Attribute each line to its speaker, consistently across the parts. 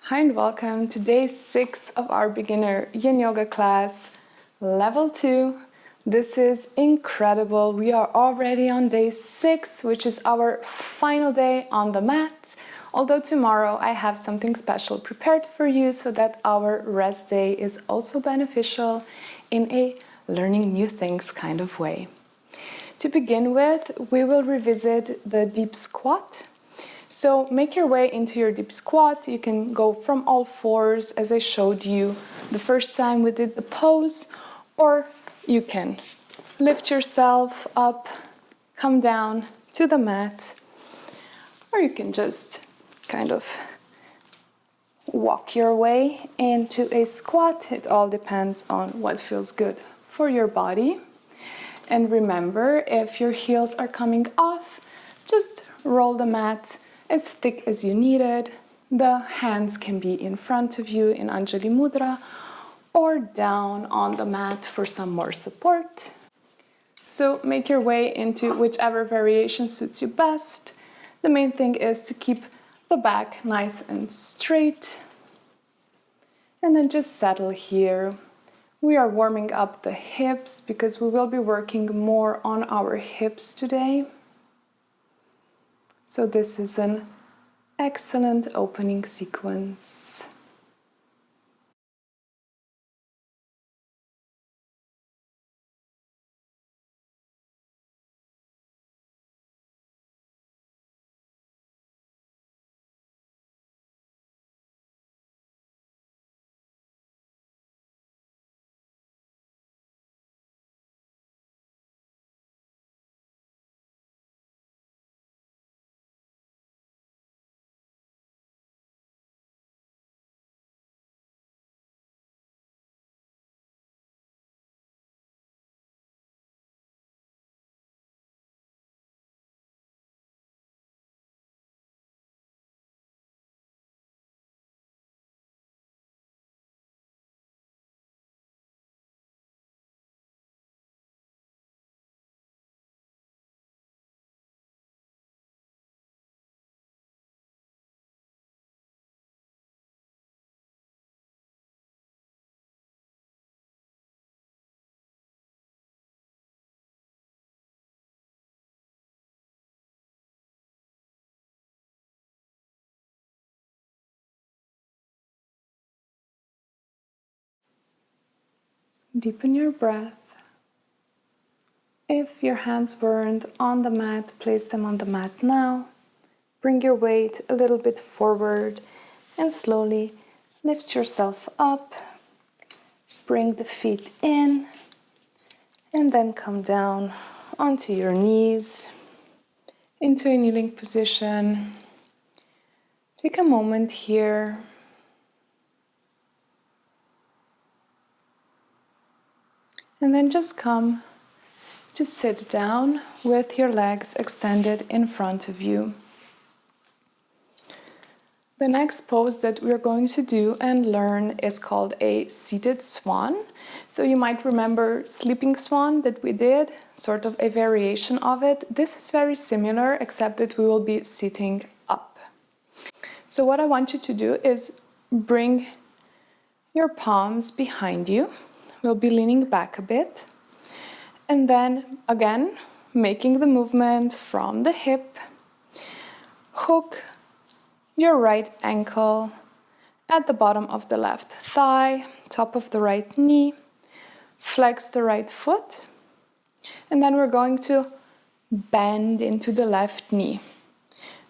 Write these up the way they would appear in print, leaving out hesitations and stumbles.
Speaker 1: Hi and welcome to day 6 of our Beginner Yin Yoga class, level 2. This is incredible. We are already on day 6, which is our final day on the mat. Although tomorrow I have something special prepared for you so that our rest day is also beneficial in a learning new things kind of way. To begin with, we will revisit the deep squat. So make your way into your deep squat. You can go from all fours as I showed you the first time we did the pose, or you can lift yourself up, come down to the mat, or you can just kind of walk your way into a squat. It all depends on what feels good for your body. And remember, if your heels are coming off, just roll the mat as thick as you need it. The hands can be in front of you in Anjali Mudra or down on the mat for some more support. So make your way into whichever variation suits you best. The main thing is to keep the back nice and straight. And then just settle here. We are warming up the hips because we will be working more on our hips today. So this is an excellent opening sequence. Deepen your breath. If your hands weren't on the mat, place them on the mat now. Bring your weight a little bit forward and slowly lift yourself up. Bring the feet in and then come down onto your knees into a kneeling position. Take a moment here. And then just sit down with your legs extended in front of you. The next pose that we're going to do and learn is called a seated swan. So you might remember sleeping swan that we did, sort of a variation of it. This is very similar, except that we will be sitting up. So what I want you to do is bring your palms behind you. We'll be leaning back a bit. And then again, making the movement from the hip. Hook your right ankle at the bottom of the left thigh, top of the right knee. Flex the right foot. And then we're going to bend into the left knee.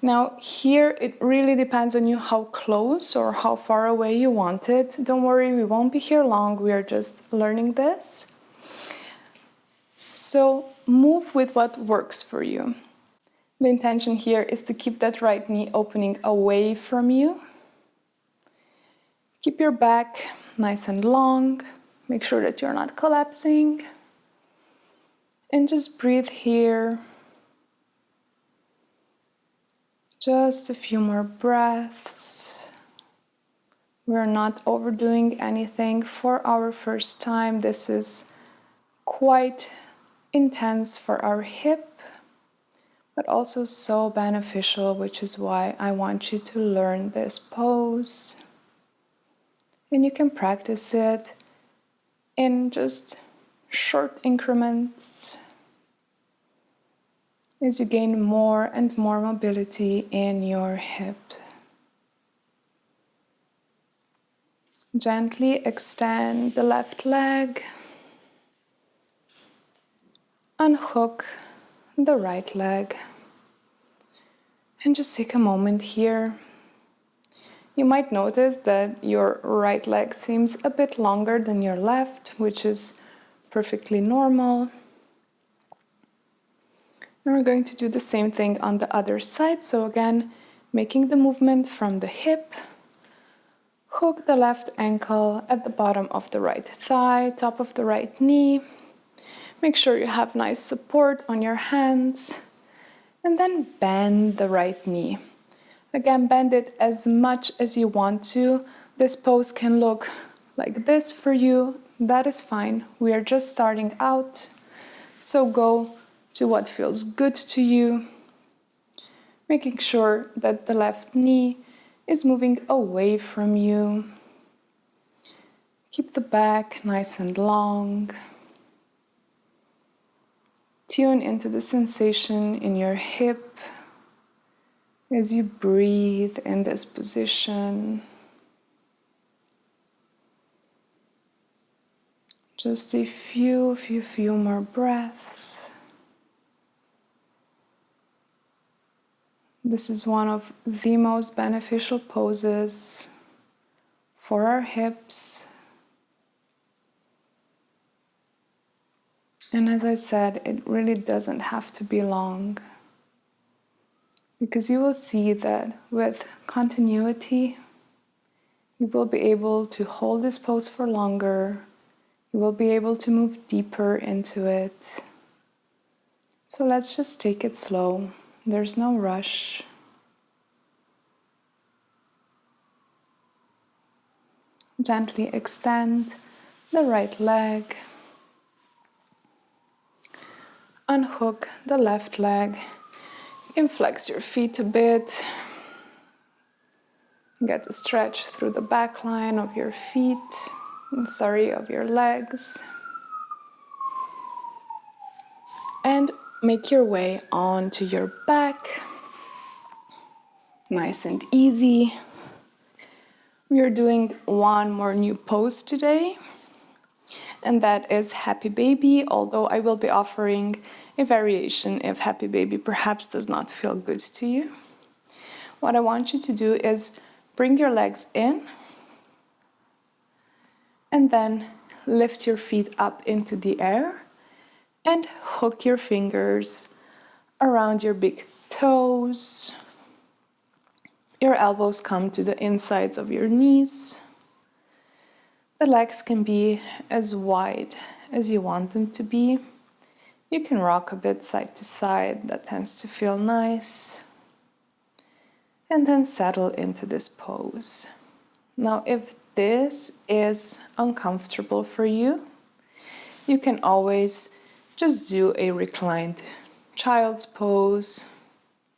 Speaker 1: Now here it really depends on you how close or how far away you want it. Don't worry, we won't be here long. We are just learning this. So move with what works for you. The intention here is to keep that right knee opening away from you. Keep your back nice and long. Make sure that you're not collapsing. And just breathe here. Just a few more breaths. We're not overdoing anything for our first time. This is quite intense for our hip, but also so beneficial, which is why I want you to learn this pose. And you can practice it in just short increments as you gain more and more mobility in your hip. Gently extend the left leg, unhook the right leg, and just take a moment here. You might notice that your right leg seems a bit longer than your left, which is perfectly normal. And we're going to do the same thing on the other side. So again, making the movement from the hip, hook the left ankle at the bottom of the right thigh, top of the right knee. Make sure you have nice support on your hands. And then bend the right knee. Again, bend it as much as you want to. This pose can look like this for you. That is fine. We are just starting out. So go to what feels good to you. Making sure that the left knee is moving away from you. Keep the back nice and long. Tune into the sensation in your hip as you breathe in this position. Just a few more breaths. This is one of the most beneficial poses for our hips. And as I said, it really doesn't have to be long, because you will see that with continuity, you will be able to hold this pose for longer. You will be able to move deeper into it. So let's just take it slow. There's no rush. Gently extend the right leg. Unhook the left leg. You can flex your feet a bit. Get a stretch through the back line of your feet. Of your legs. And make your way onto your back. Nice and easy. We are doing one more new pose today, and that is Happy Baby, although I will be offering a variation if Happy Baby perhaps does not feel good to you. What I want you to do is bring your legs in and then lift your feet up into the air and hook your fingers around your big toes. Your elbows come to the insides of your knees. The legs can be as wide as you want them to be. You can rock a bit side to side, that tends to feel nice. And then settle into this pose. Now, if this is uncomfortable for you, you can always just do a reclined child's pose.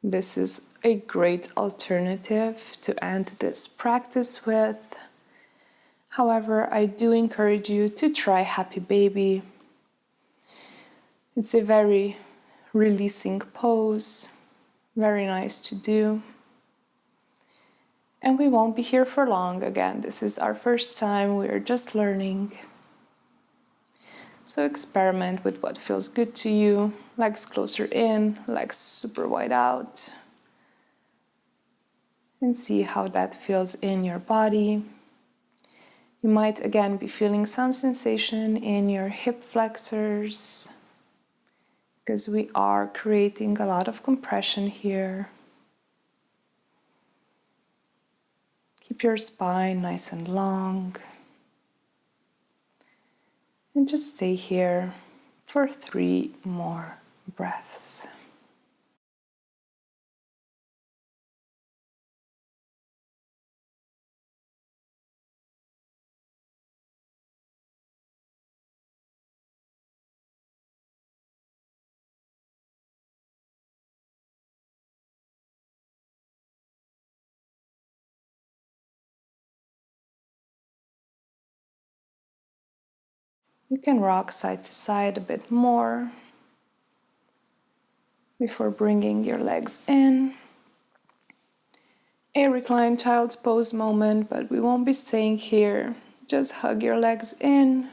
Speaker 1: This is a great alternative to end this practice with. However, I do encourage you to try Happy Baby. It's a very releasing pose, very nice to do. And we won't be here for long. Again, this is our first time, we are just learning. So experiment with what feels good to you. Legs closer in, legs super wide out. And see how that feels in your body. You might again be feeling some sensation in your hip flexors, because we are creating a lot of compression here. Keep your spine nice and long. And just stay here for 3 more breaths. You can rock side to side a bit more before bringing your legs in. A reclined child's pose moment, but we won't be staying here. Just hug your legs in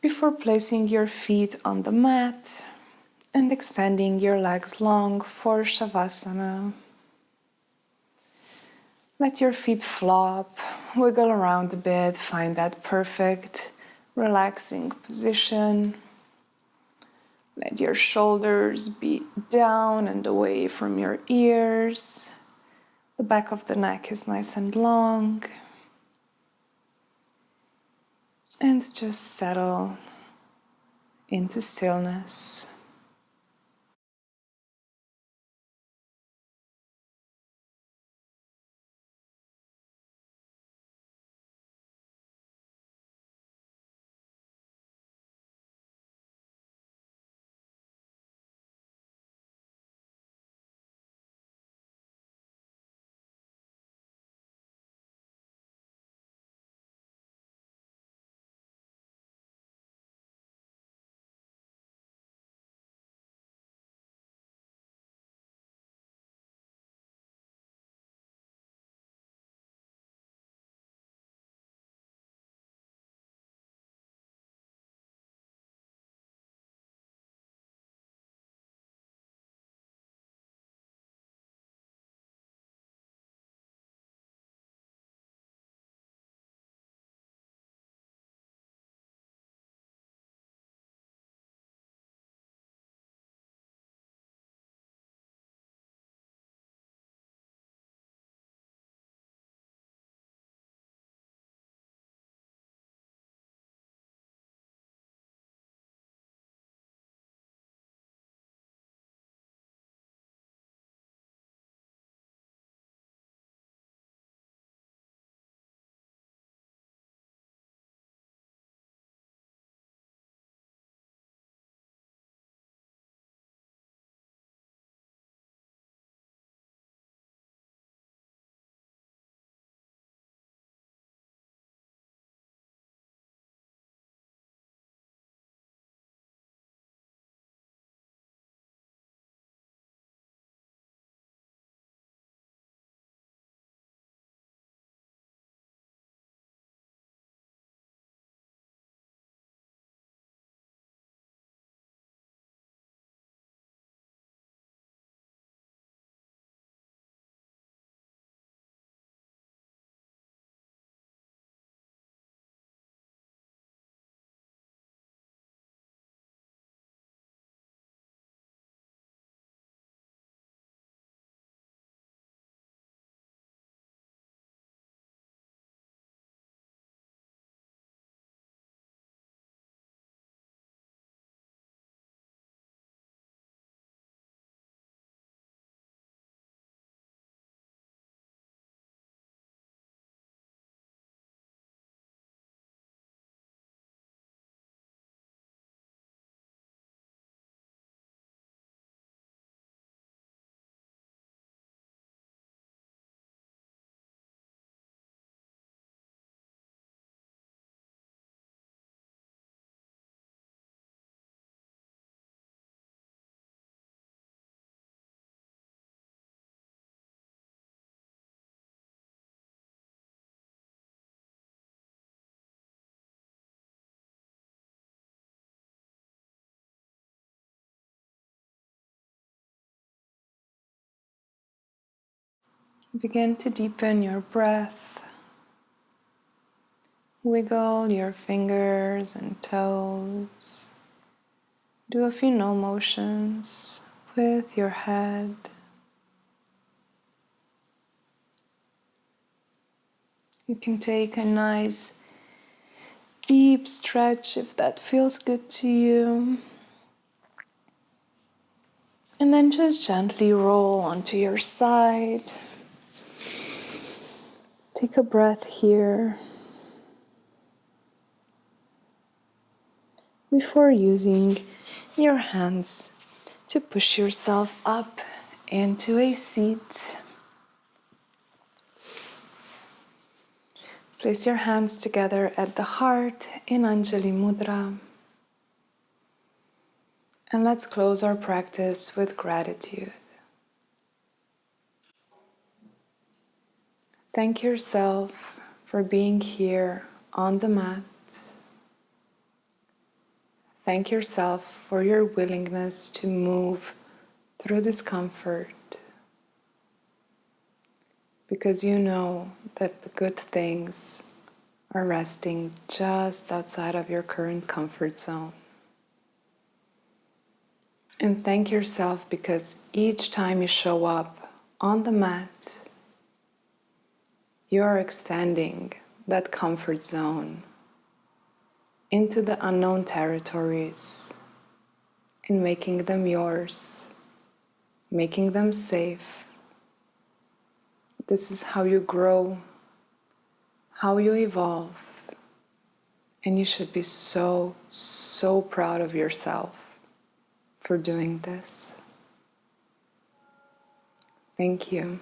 Speaker 1: before placing your feet on the mat and extending your legs long for Savasana. Let your feet flop, wiggle around a bit, find that perfect, relaxing position. Let your shoulders be down and away from your ears. The back of the neck is nice and long. And just settle into stillness. Begin to deepen your breath. Wiggle your fingers and toes. Do a few no motions with your head. You can take a nice deep stretch if that feels good to you. And then just gently roll onto your side. Take a breath here before using your hands to push yourself up into a seat. Place your hands together at the heart in Anjali Mudra. And let's close our practice with gratitude. Thank yourself for being here on the mat. Thank yourself for your willingness to move through discomfort, because you know that the good things are resting just outside of your current comfort zone. And thank yourself because each time you show up on the mat, you are extending that comfort zone into the unknown territories and making them yours, making them safe. This is how you grow, how you evolve, and you should be so, so proud of yourself for doing this. Thank you.